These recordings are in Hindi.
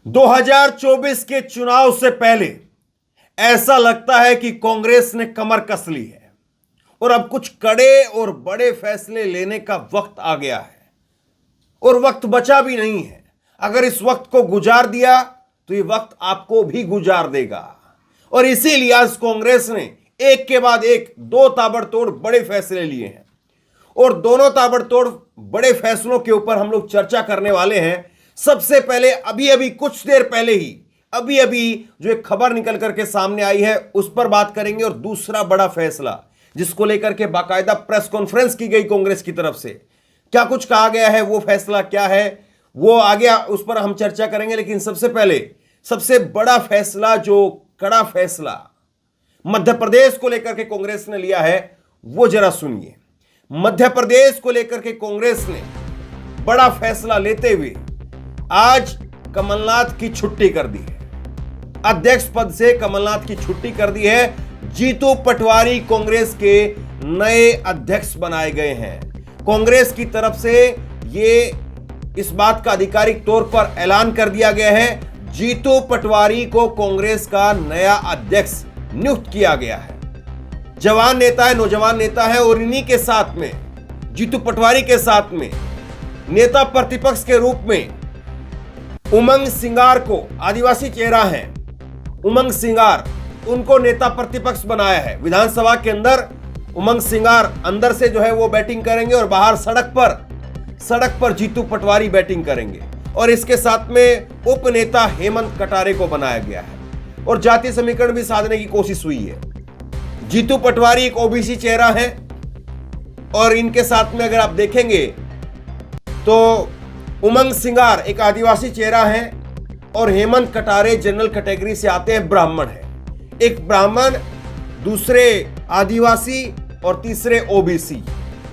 2024 के चुनाव से पहले ऐसा लगता है कि कांग्रेस ने कमर कस ली है और अब कुछ कड़े और बड़े फैसले लेने का वक्त आ गया है और वक्त बचा भी नहीं है। अगर इस वक्त को गुजार दिया तो ये वक्त आपको भी गुजार देगा और इसीलिए आज कांग्रेस ने एक के बाद एक दो ताबड़तोड़ बड़े फैसले लिए हैं और दोनों ताबड़तोड़ बड़े फैसलों के ऊपर हम लोग चर्चा करने वाले हैं। सबसे पहले अभी कुछ देर पहले ही जो एक खबर निकल करके सामने आई है उस पर बात करेंगे और दूसरा बड़ा फैसला जिसको लेकर के बाकायदा प्रेस कॉन्फ्रेंस की गई कांग्रेस की तरफ से, क्या कुछ कहा गया है, वो फैसला क्या है वो आगे उस पर हम चर्चा करेंगे। लेकिन सबसे पहले सबसे बड़ा फैसला, जो कड़ा फैसला मध्य प्रदेश को लेकर के कांग्रेस ने लिया है वो जरा सुनिए। मध्य प्रदेश को लेकर के कांग्रेस ने बड़ा फैसला लेते हुए आज कमलनाथ की छुट्टी कर दी है। अध्यक्ष पद से कमलनाथ की छुट्टी कर दी है। जीतू पटवारी कांग्रेस के नए अध्यक्ष बनाए गए हैं। कांग्रेस की तरफ से ये इस बात का आधिकारिक तौर पर ऐलान कर दिया गया है, जीतू पटवारी को कांग्रेस का नया अध्यक्ष नियुक्त किया गया है। जवान नेता है, नौजवान नेता है और इन्हीं के साथ में, जीतू पटवारी के साथ में नेता प्रतिपक्ष के रूप में उमंग सिंगार को, आदिवासी चेहरा है उमंग सिंगार, उनको नेता प्रतिपक्ष बनाया है। विधानसभा के अंदर उमंग सिंगार अंदर से जो है वो बैटिंग करेंगे और बाहर सड़क पर जीतू पटवारी बैटिंग करेंगे। और इसके साथ में उपनेता हेमंत कटारे को बनाया गया है और जातीय समीकरण भी साधने की कोशिश हुई है। जीतू पटवारी एक ओबीसी चेहरा है और इनके साथ में अगर आप देखेंगे तो उमंग सिंगार एक आदिवासी चेहरा है और हेमंत कटारे जनरल कैटेगरी से आते हैं, ब्राह्मण है। एक ब्राह्मण, दूसरे आदिवासी और तीसरे ओबीसी।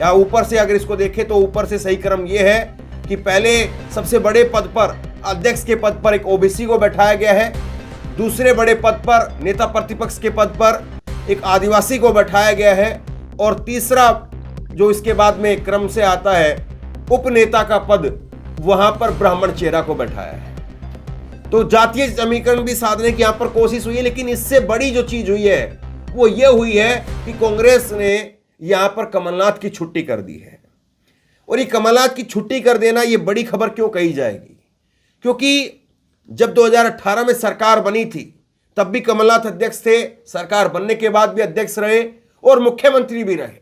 या ऊपर से अगर इसको देखें तो ऊपर से सही क्रम यह है कि पहले सबसे बड़े पद पर, अध्यक्ष के पद पर एक ओबीसी को बैठाया गया है, दूसरे बड़े पद पर, नेता प्रतिपक्ष के पद पर एक आदिवासी को बैठाया गया है और तीसरा जो इसके बाद में क्रम से आता है उपनेता का पद, वहां पर ब्राह्मण चेहरा को बैठाया है। तो जातीय समीकरण भी साधने की यहां पर कोशिश हुई है। लेकिन इससे बड़ी जो चीज हुई है वो ये हुई है कि कांग्रेस ने यहां पर कमलनाथ की छुट्टी कर दी है। और ये कमलनाथ की छुट्टी कर देना ये बड़ी खबर क्यों कही जाएगी, क्योंकि जब 2018 में सरकार बनी थी तब भी कमलनाथ अध्यक्ष थे, सरकार बनने के बाद भी अध्यक्ष रहे और मुख्यमंत्री भी रहे,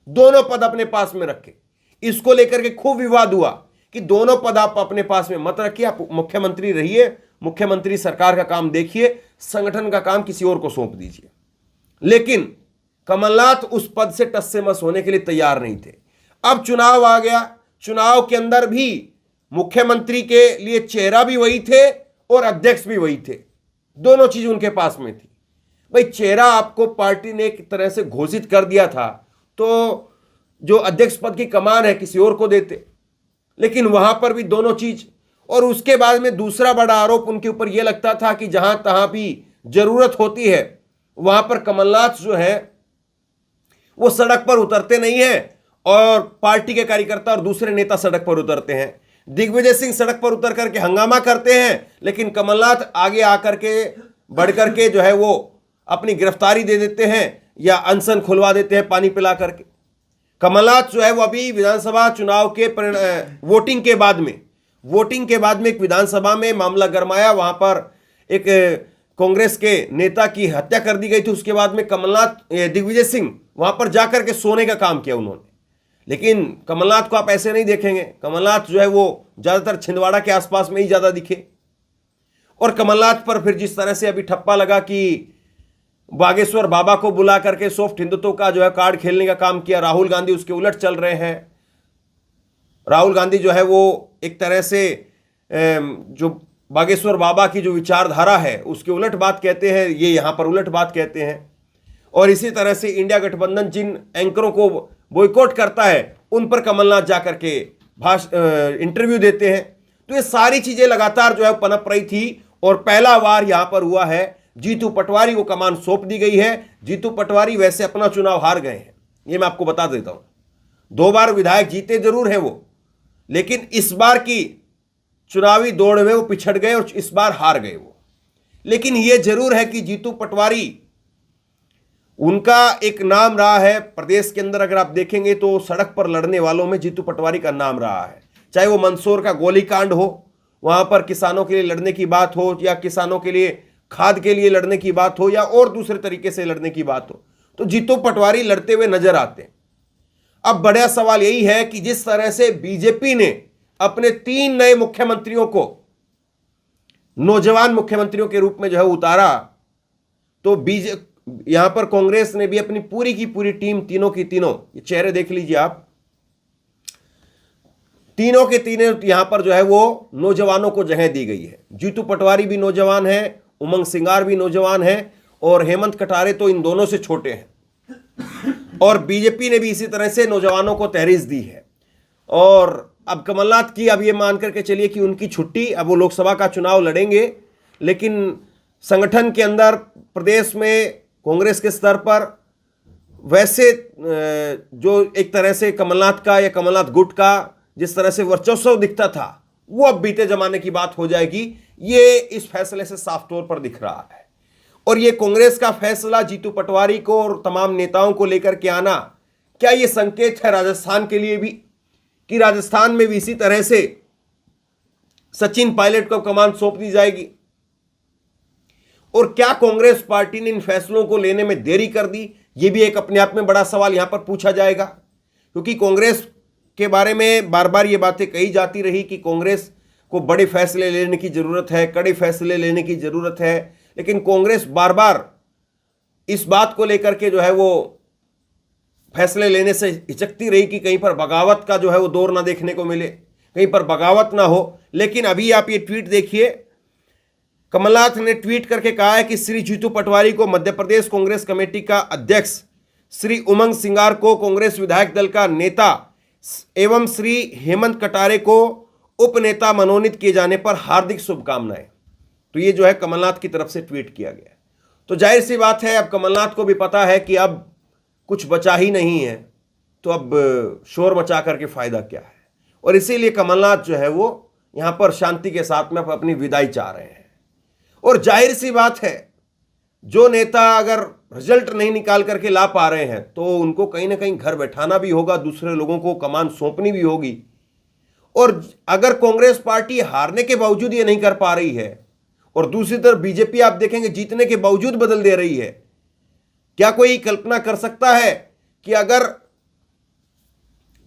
दोनों पद अपने पास में रखे। इसको लेकर के खूब विवाद हुआ कि दोनों पद आप अपने पास में मत रखिए, आप मुख्यमंत्री रहिए, मुख्यमंत्री सरकार का काम देखिए, संगठन का काम किसी और को सौंप दीजिए। लेकिन कमलनाथ उस पद से टस से मस होने के लिए तैयार नहीं थे। अब चुनाव आ गया, चुनाव के अंदर भी मुख्यमंत्री के लिए चेहरा भी वही थे और अध्यक्ष भी वही थे, दोनों चीज उनके पास में थी। भाई चेहरा आपको पार्टी ने एक तरह से घोषित कर दिया था तो जो अध्यक्ष पद की कमान है किसी और को देते, लेकिन वहां पर भी दोनों चीज। और उसके बाद में दूसरा बड़ा आरोप उनके ऊपर यह लगता था कि जहां तहां भी जरूरत होती है वहां पर कमलनाथ जो है वो सड़क पर उतरते नहीं है और पार्टी के कार्यकर्ता और दूसरे नेता सड़क पर उतरते हैं। दिग्विजय सिंह सड़क पर उतर करके हंगामा करते हैं, लेकिन कमलनाथ आगे आकर के बढ़ करके जो है वो अपनी गिरफ्तारी दे देते हैं या अनशन खुलवा देते हैं पानी पिला करके। कमलनाथ जो है वो अभी विधानसभा चुनाव के वोटिंग के बाद में एक विधानसभा में मामला गरमाया, वहां पर एक कांग्रेस के नेता की हत्या कर दी गई थी। उसके बाद में दिग्विजय सिंह वहां पर जाकर के सोने का काम किया उन्होंने। लेकिन कमलनाथ को आप ऐसे नहीं देखेंगे, कमलनाथ जो है वो ज्यादातर छिंदवाड़ा के आसपास में ही ज्यादा दिखे। और कमलनाथ पर फिर जिस तरह से अभी ठप्पा लगा कि बागेश्वर बाबा को बुला करके सॉफ्ट हिंदुत्व का जो है कार्ड खेलने का काम किया, राहुल गांधी उसके उलट चल रहे हैं। राहुल गांधी जो है वो एक तरह से जो बागेश्वर बाबा की जो विचारधारा है उसके उलट बात कहते हैं, ये यहां पर उलट बात कहते हैं। और इसी तरह से इंडिया गठबंधन जिन एंकरों को बॉयकॉट करता है उन पर कमलनाथ जाकर के इंटरव्यू देते हैं। तो ये सारी चीजें लगातार जो है पनप रही थी और पहला बार यहां पर हुआ है जीतू पटवारी को कमान सौंप दी गई है। जीतू पटवारी वैसे अपना चुनाव हार गए हैं, ये मैं आपको बता देता हूं। 2 बार विधायक जीते जरूर हैं वो, लेकिन इस बार की चुनावी दौड़ में वो पिछड़ गए और इस बार हार गए वो। लेकिन ये जरूर है कि जीतू पटवारी, उनका एक नाम रहा है प्रदेश के अंदर। अगर आप देखेंगे तो सड़क पर लड़ने वालों में जीतू पटवारी का नाम रहा है। चाहे वो मंदसौर का गोलीकांड हो, वहां पर किसानों के लिए लड़ने की बात हो, या किसानों के लिए खाद के लिए लड़ने की बात हो, या और दूसरे तरीके से लड़ने की बात हो, तो जीतू पटवारी लड़ते हुए नजर आते हैं। अब बड़ा सवाल यही है कि जिस तरह से बीजेपी ने अपने 3 नए मुख्यमंत्रियों को नौजवान मुख्यमंत्रियों के रूप में जो है उतारा, तो यहां पर कांग्रेस ने भी अपनी पूरी की पूरी टीम, तीनों की तीनों, ये चेहरे देख लीजिए आप, तीनों के तीनों यहां पर जो है वो नौजवानों को जगह दी गई है। जीतू पटवारी भी नौजवान है, उमंग सिंगार भी नौजवान है, और हेमंत कटारे तो इन दोनों से छोटे हैं। और बीजेपी ने भी इसी तरह से नौजवानों को तहरीर दी है। और अब कमलनाथ की, अब ये मान करके चलिए कि उनकी छुट्टी, अब वो लोकसभा का चुनाव लड़ेंगे, लेकिन संगठन के अंदर प्रदेश में कांग्रेस के स्तर पर वैसे जो एक तरह से कमलनाथ का या कमलनाथ गुट का जिस तरह से वर्चस्व दिखता था, वो अब बीते जमाने की बात हो जाएगी। ये इस फैसले से साफ तौर पर दिख रहा है। और ये कांग्रेस का फैसला जीतू पटवारी को और तमाम नेताओं को लेकर के आना, क्या ये संकेत है राजस्थान के लिए भी, कि राजस्थान में भी इसी तरह से सचिन पायलट को कमान सौंप दी जाएगी? और क्या कांग्रेस पार्टी ने इन फैसलों को लेने में देरी कर दी? यह भी एक अपने आप में बड़ा सवाल यहां पर पूछा जाएगा, क्योंकि कांग्रेस के बारे में बार बार ये बातें कही जाती रही कि कांग्रेस को बड़े फैसले लेने की जरूरत है, कड़े फैसले लेने की जरूरत है। लेकिन कांग्रेस बार बार इस बात को लेकर के जो है वो फैसले लेने से हिचकती रही कि कहीं पर बगावत का जो है वो दौर ना देखने को मिले, कहीं पर बगावत ना हो। लेकिन अभी आप ये ट्वीट देखिए, कमलनाथ ने ट्वीट करके कहा है कि श्री जीतू पटवारी को मध्य प्रदेश कांग्रेस कमेटी का अध्यक्ष, श्री उमंग सिंगार को कांग्रेस विधायक दल का नेता एवं श्री हेमंत कटारे को उपनेता मनोनीत किए जाने पर हार्दिक शुभकामनाएं। तो ये जो है कमलनाथ की तरफ से ट्वीट किया गया। तो जाहिर सी बात है, अब कमलनाथ को भी पता है कि अब कुछ बचा ही नहीं है, तो अब शोर मचा करके फायदा क्या है। और इसीलिए कमलनाथ जो है वो यहां पर शांति के साथ में अपनी विदाई चाह रहे हैं। और जाहिर सी बात है, जो नेता अगर रिजल्ट नहीं निकाल करके ला पा रहे हैं, तो उनको कहीं ना कहीं घर बैठाना भी होगा, दूसरे लोगों को कमान सौंपनी भी होगी। और अगर कांग्रेस पार्टी हारने के बावजूद ये नहीं कर पा रही है, और दूसरी तरफ बीजेपी आप देखेंगे जीतने के बावजूद बदल दे रही है, क्या कोई कल्पना कर सकता है कि अगर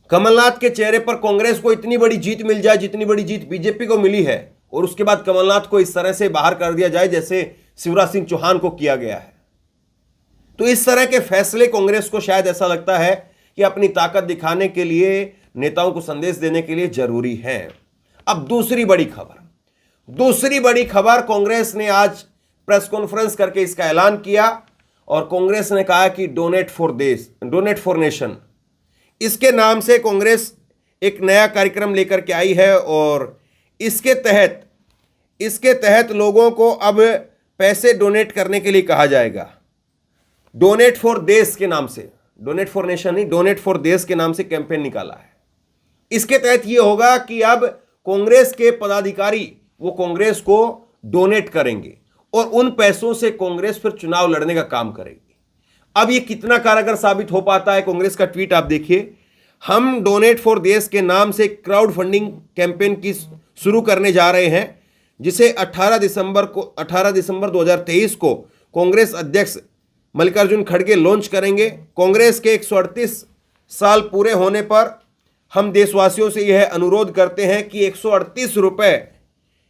कमलनाथ के चेहरे पर कांग्रेस को इतनी बड़ी जीत मिल जाए जितनी बड़ी जीत बीजेपी को मिली है, और उसके बाद कमलनाथ को इस तरह से बाहर कर दिया जाए जैसे शिवराज सिंह चौहान को किया गया है? तो इस तरह के फैसले कांग्रेस को शायद ऐसा लगता है कि अपनी ताकत दिखाने के लिए, नेताओं को संदेश देने के लिए जरूरी है। अब दूसरी बड़ी खबर, कांग्रेस ने आज प्रेस कॉन्फ्रेंस करके इसका ऐलान किया, और कांग्रेस ने कहा कि डोनेट फॉर नेशन, इसके नाम से कांग्रेस एक नया कार्यक्रम लेकर के आई है। और इसके तहत लोगों को अब पैसे डोनेट करने के लिए कहा जाएगा। डोनेट फॉर देश के नाम से, डोनेट फॉर नेशन नहीं, डोनेट फॉर देश के नाम से कैंपेन निकाला है। इसके तहत यह होगा कि अब कांग्रेस के पदाधिकारी वो कांग्रेस को डोनेट करेंगे, और उन पैसों से कांग्रेस फिर चुनाव लड़ने का काम करेगी। अब ये कितना कारगर साबित हो पाता है, कांग्रेस का ट्वीट आप देखिए, हम डोनेट फॉर देश के नाम से क्राउड फंडिंग कैंपेन की शुरू करने जा रहे हैं, जिसे 18 दिसंबर 2023 को कांग्रेस अध्यक्ष मल्लिकार्जुन खड़गे लॉन्च करेंगे। कांग्रेस के 138 साल पूरे होने पर हम देशवासियों से यह अनुरोध करते हैं कि 138 रुपए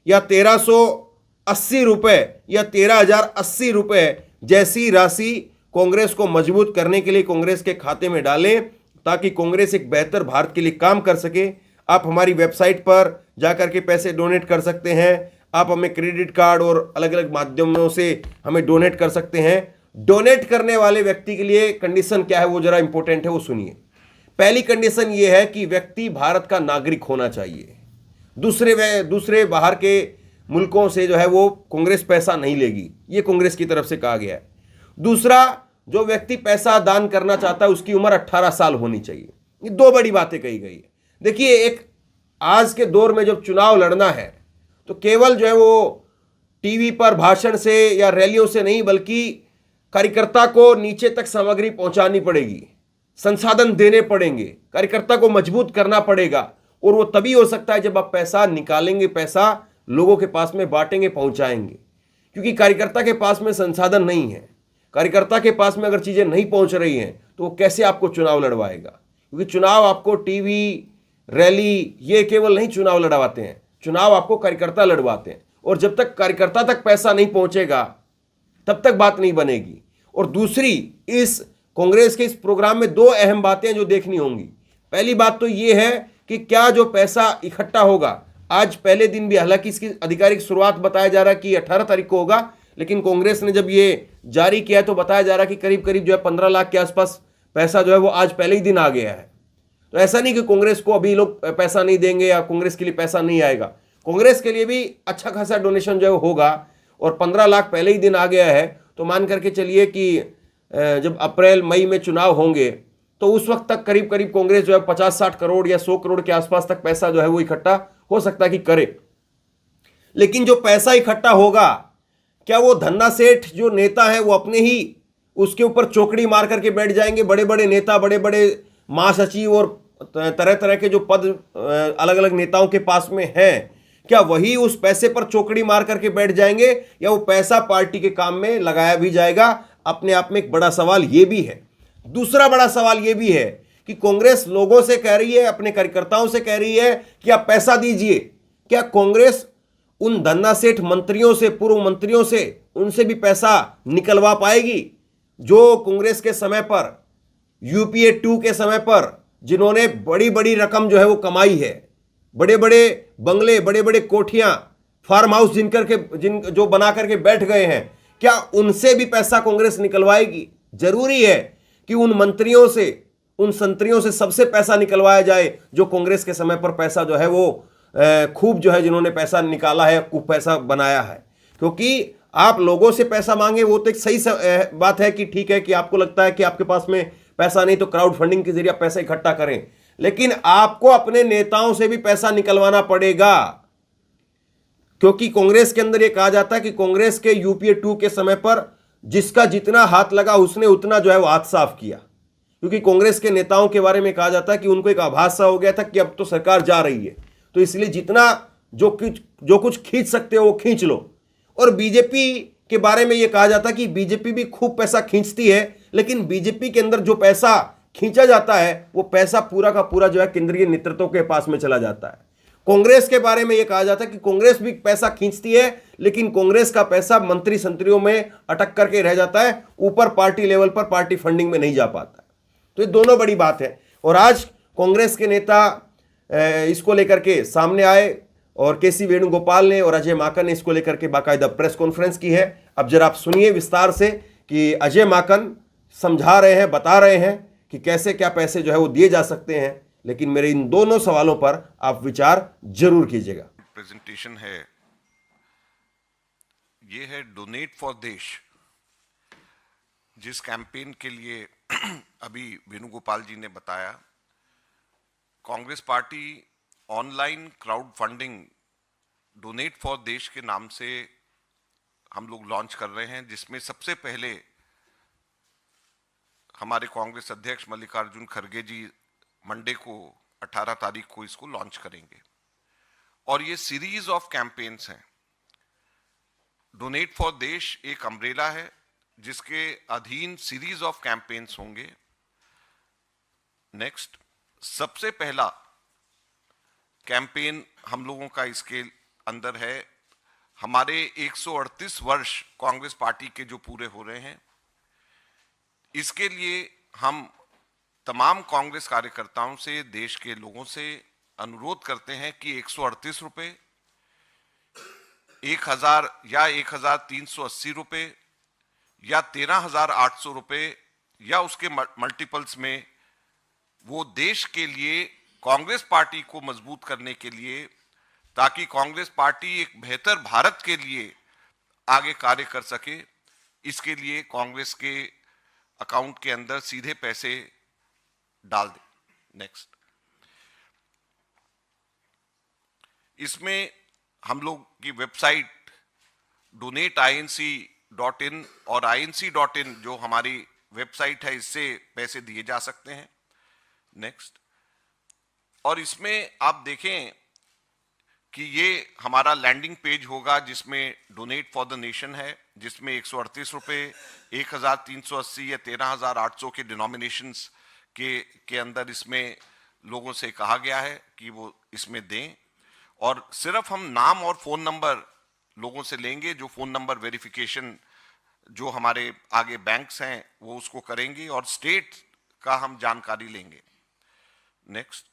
या 1380 रुपए या 13,080 रुपए जैसी राशि कांग्रेस को मजबूत करने के लिए कांग्रेस के खाते में डालें, ताकि कांग्रेस एक बेहतर भारत के लिए काम कर सके। आप हमारी वेबसाइट पर जाकर के पैसे डोनेट कर सकते हैं, आप हमें क्रेडिट कार्ड और अलग अलग माध्यमों से हमें डोनेट कर सकते हैं। डोनेट करने वाले व्यक्ति के लिए कंडीशन क्या है वो जरा इंपॉर्टेंट है, वो सुनिए। पहली कंडीशन ये है कि व्यक्ति भारत का नागरिक होना चाहिए। दूसरे बाहर के मुल्कों से जो है वो कांग्रेस पैसा नहीं लेगी, ये कांग्रेस की तरफ से कहा गया है। दूसरा, जो व्यक्ति पैसा दान करना चाहता है उसकी उम्र 18 साल होनी चाहिए। ये दो बड़ी बातें कही गई है। देखिए, एक आज के दौर में जब चुनाव लड़ना है तो केवल जो है वो टीवी पर भाषण से या रैलियों से नहीं, बल्कि कार्यकर्ता को नीचे तक सामग्री पहुंचानी पड़ेगी, संसाधन देने पड़ेंगे, कार्यकर्ता को मजबूत करना पड़ेगा। और वो तभी हो सकता है जब आप पैसा निकालेंगे, पैसा लोगों के पास में बांटेंगे, पहुंचाएंगे। क्योंकि कार्यकर्ता के पास में संसाधन नहीं है, कार्यकर्ता के पास में अगर चीजें नहीं पहुंच रही हैं तो वो कैसे आपको चुनाव लड़वाएगा? क्योंकि चुनाव आपको टीवी, रैली, ये केवल नहीं चुनाव लड़वाते हैं, चुनाव आपको कार्यकर्ता लड़वाते हैं। और जब तक कार्यकर्ता तक पैसा नहीं पहुंचेगा तब तक बात नहीं बनेगी। और दूसरी, इस कांग्रेस के इस प्रोग्राम में दो अहम बातें जो देखनी होंगी। पहली बात तो यह है कि क्या जो पैसा इकट्ठा होगा, आज पहले दिन भी, हालांकि इसकी आधिकारिक शुरुआत बताया जा रहा है कि 18 तारीख को होगा, लेकिन कांग्रेस ने जब ये जारी किया तो बताया जा रहा है कि करीब करीब जो है 15 लाख के आसपास पैसा जो है वो आज पहले ही दिन आ गया है। तो ऐसा नहीं कि कांग्रेस को अभी लोग पैसा नहीं देंगे या कांग्रेस के लिए पैसा नहीं आएगा, कांग्रेस के लिए भी अच्छा खासा डोनेशन जो है होगा। और 15 लाख पहले ही दिन आ गया है, तो मान करके चलिए कि जब अप्रैल मई में चुनाव होंगे तो उस वक्त तक करीब करीब कांग्रेस जो है 50-60 करोड़ या 100 करोड़ के आसपास तक पैसा जो है वो इकट्ठा हो सकता है कि करे। लेकिन जो पैसा इकट्ठा होगा, क्या वो धन्ना सेठ जो नेता है वो अपने ही उसके ऊपर चौकड़ी मार करके बैठ जाएंगे? बड़े बड़े नेता, बड़े बड़े महासचिव और तरह तरह के जो पद अलग अलग नेताओं के पास में हैं, क्या वही उस पैसे पर चौकड़ी मार करके बैठ जाएंगे या वो पैसा पार्टी के काम में लगाया भी जाएगा? अपने आप में एक बड़ा सवाल ये भी है। दूसरा बड़ा सवाल ये भी है कि कांग्रेस लोगों से कह रही है, अपने कार्यकर्ताओं से कह रही है कि आप पैसा दीजिए। क्या कांग्रेस उन धन्ना सेठ मंत्रियों से, पूर्व मंत्रियों से, उनसे भी पैसा निकलवा पाएगी जो कांग्रेस के समय पर, यूपीए 2 के समय पर, जिन्होंने बड़ी बड़ी रकम जो है वो कमाई है, बड़े बड़े बंगले, बड़े बड़े कोठियां, फार्म हाउस जो बना करके बैठ गए हैं, क्या उनसे भी पैसा कांग्रेस निकलवाएगी? जरूरी है कि उन मंत्रियों से, उन संतरियों से सबसे पैसा निकलवाया जाए जो कांग्रेस के समय पर पैसा जो है वो खूब जो है, जिन्होंने पैसा निकाला है, खूब पैसा बनाया है। क्योंकि आप लोगों से पैसा मांगे वो तो एक सही बात है कि ठीक है कि आपको लगता है कि आपके पास में पैसा नहीं तो क्राउड फंडिंग के जरिए पैसा इकट्ठा करें, लेकिन आपको अपने नेताओं से भी पैसा निकलवाना पड़ेगा। क्योंकि कांग्रेस के अंदर यह कहा जाता है कि कांग्रेस के यूपीए 2 के समय पर जिसका जितना हाथ लगा उसने उतना जो है वो हाथ साफ किया। क्योंकि कांग्रेस के नेताओं के बारे में कहा जाता है कि उनको एक आभास सा हो गया था कि अब तो सरकार जा रही है, तो इसलिए जितना जो कुछ खींच सकते हो वो खींच लो। और बीजेपी के बारे में यह कहा जाता है कि बीजेपी भी खूब पैसा खींचती है, लेकिन बीजेपी के अंदर जो पैसा खींचा जाता है वो पैसा पूरा का पूरा जो है केंद्रीय नेतृत्व के पास में चला जाता है। कांग्रेस के बारे में यह कहा जाता है कि कांग्रेस भी पैसा खींचती है, लेकिन कांग्रेस का पैसा मंत्री संतरियों में अटक करके रह जाता है, ऊपर पार्टी लेवल पर पार्टी फंडिंग में नहीं जा पाता। तो ये दोनों बड़ी बात है। और आज कांग्रेस के नेता इसको लेकर के सामने आए और केसी वेणुगोपाल ने और अजय माकन ने इसको लेकर के बाकायदा प्रेस कॉन्फ्रेंस की है। अब जरा आप सुनिए विस्तार से कि अजय माकन समझा रहे हैं, बता रहे हैं कि कैसे क्या पैसे जो है वो दिए जा सकते हैं। लेकिन मेरे इन दोनों सवालों पर आप विचार जरूर कीजिएगा। प्रेजेंटेशन है, ये है डोनेट फॉर देश, जिस कैंपेन के लिए अभी वेणुगोपाल जी ने बताया। Congress party online crowd funding donate for देश के नाम से हम लोग लॉन्च कर रहे हैं, जिसमें सबसे पहले हमारे कांग्रेस अध्यक्ष मल्लिकार्जुन खड़गे जी मंडे को 18 तारीख को इसको लॉन्च करेंगे। और ये सीरीज ऑफ कैंपेन्स हैं। डोनेट फॉर देश एक अम्ब्रेला है जिसके अधीन सीरीज ऑफ कैंपेन्स होंगे। नेक्स्ट, सबसे पहला कैंपेन हम लोगों का इसके अंदर है, हमारे 138 वर्ष कांग्रेस पार्टी के जो पूरे हो रहे हैं, इसके लिए हम तमाम कांग्रेस कार्यकर्ताओं से, देश के लोगों से अनुरोध करते हैं कि 138 रुपए, 1000 या 1380 रुपए या 13800 रुपए या उसके मल्टीपल्स में वो देश के लिए, कांग्रेस पार्टी को मजबूत करने के लिए, ताकि कांग्रेस पार्टी एक बेहतर भारत के लिए आगे कार्य कर सके, इसके लिए कांग्रेस के अकाउंट के अंदर सीधे पैसे डाल दें। नेक्स्ट, इसमें हम लोग की वेबसाइट donateinc.in और inc.in जो हमारी वेबसाइट है, इससे पैसे दिए जा सकते हैं। नेक्स्ट, और इसमें आप देखें कि ये हमारा लैंडिंग पेज होगा जिसमें डोनेट फॉर द नेशन है, जिसमें 138 रुपये, 1380 या 13800 के डिनोमिनेशंस के अंदर इसमें लोगों से कहा गया है कि वो इसमें दें, और सिर्फ हम नाम और फोन नंबर लोगों से लेंगे। जो फोन नंबर वेरिफिकेशन जो हमारे आगे बैंक्स हैं वो उसको करेंगे, और स्टेट का हम जानकारी लेंगे। नेक्स्ट,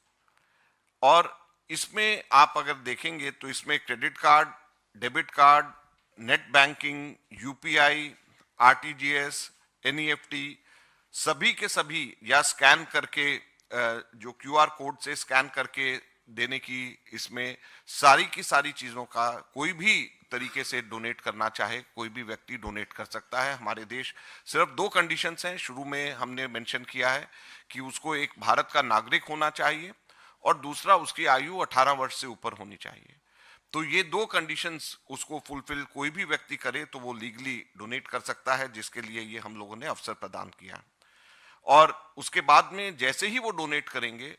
और इसमें आप अगर देखेंगे तो इसमें credit card, debit card, net banking, UPI, RTGS, NEFT सभी के सभी, या स्कैन करके जो क्यूआर कोड से स्कैन करके देने की, इसमें सारी की सारी चीजों का कोई भी तरीके से डोनेट करना चाहे कोई भी व्यक्ति डोनेट कर सकता है। हमारे देश सिर्फ 2 कंडीशंस हैं, शुरू में हमने मेंशन किया है कि उसको एक भारत का नागरिक होना चाहिए और दूसरा उसकी आयु 18 वर्ष से ऊपर होनी चाहिए। तो ये 2 कंडीशंस उसको फुलफिल कोई भी व्यक्ति करे तो वो लीगली डोनेट कर सकता है, जिसके लिए ये हम लोगों ने अवसर प्रदान किया। और उसके बाद में जैसे ही वो डोनेट करेंगे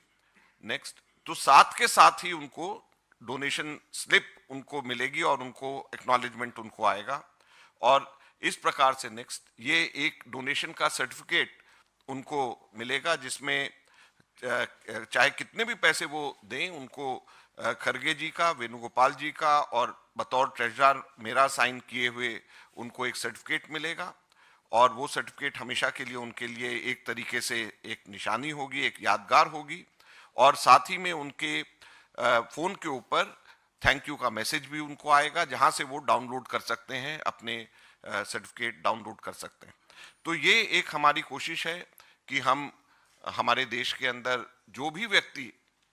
नेक्स्ट, तो साथ के साथ ही उनको डोनेशन स्लिप उनको मिलेगी और उनको एक्नॉलेजमेंट उनको आएगा, और इस प्रकार से नेक्स्ट ये एक डोनेशन का सर्टिफिकेट उनको मिलेगा, जिसमें चाहे कितने भी पैसे वो दें उनको खरगे जी का, वेणुगोपाल जी का और बतौर ट्रेजरर मेरा साइन किए हुए उनको एक सर्टिफिकेट मिलेगा, और वो सर्टिफिकेट हमेशा के लिए उनके लिए एक तरीके से एक निशानी होगी, एक यादगार होगी, और साथ ही में उनके फोन के ऊपर थैंक यू का मैसेज भी उनको आएगा, जहां से वो डाउनलोड कर सकते हैं, अपने सर्टिफिकेट डाउनलोड कर सकते हैं। तो ये एक हमारी कोशिश है कि हम हमारे देश के अंदर जो भी व्यक्ति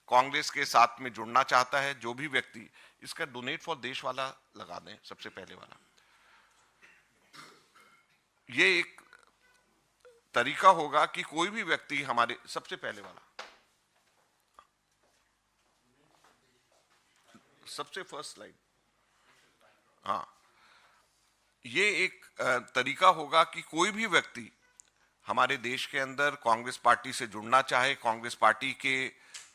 कांग्रेस के साथ में जुड़ना चाहता है, जो भी व्यक्ति इसका डोनेट फॉर देश वाला लगा दें, सबसे पहले वाला। ये एक तरीका होगा कि कोई भी व्यक्ति हमारे, सबसे पहले वाला, सबसे फर्स्ट स्लाइड, हाँ, ये एक तरीका होगा कि कोई भी व्यक्ति हमारे देश के अंदर कांग्रेस पार्टी से जुड़ना चाहे, कांग्रेस पार्टी के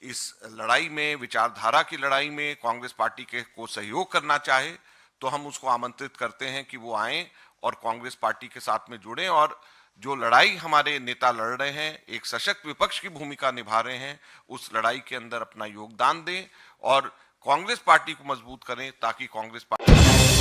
इस लड़ाई में, विचारधारा की लड़ाई में कांग्रेस पार्टी के को सहयोग करना चाहे, तो हम उसको आमंत्रित करते हैं कि वो आएं और कांग्रेस पार्टी के साथ में जुड़ें, और जो लड़ाई हमारे नेता लड़ रहे हैं, एक सशक्त विपक्ष की भूमिका निभा रहे हैं, उस लड़ाई के अंदर अपना योगदान दें और कांग्रेस पार्टी को मजबूत करें, ताकि कांग्रेस पार्टी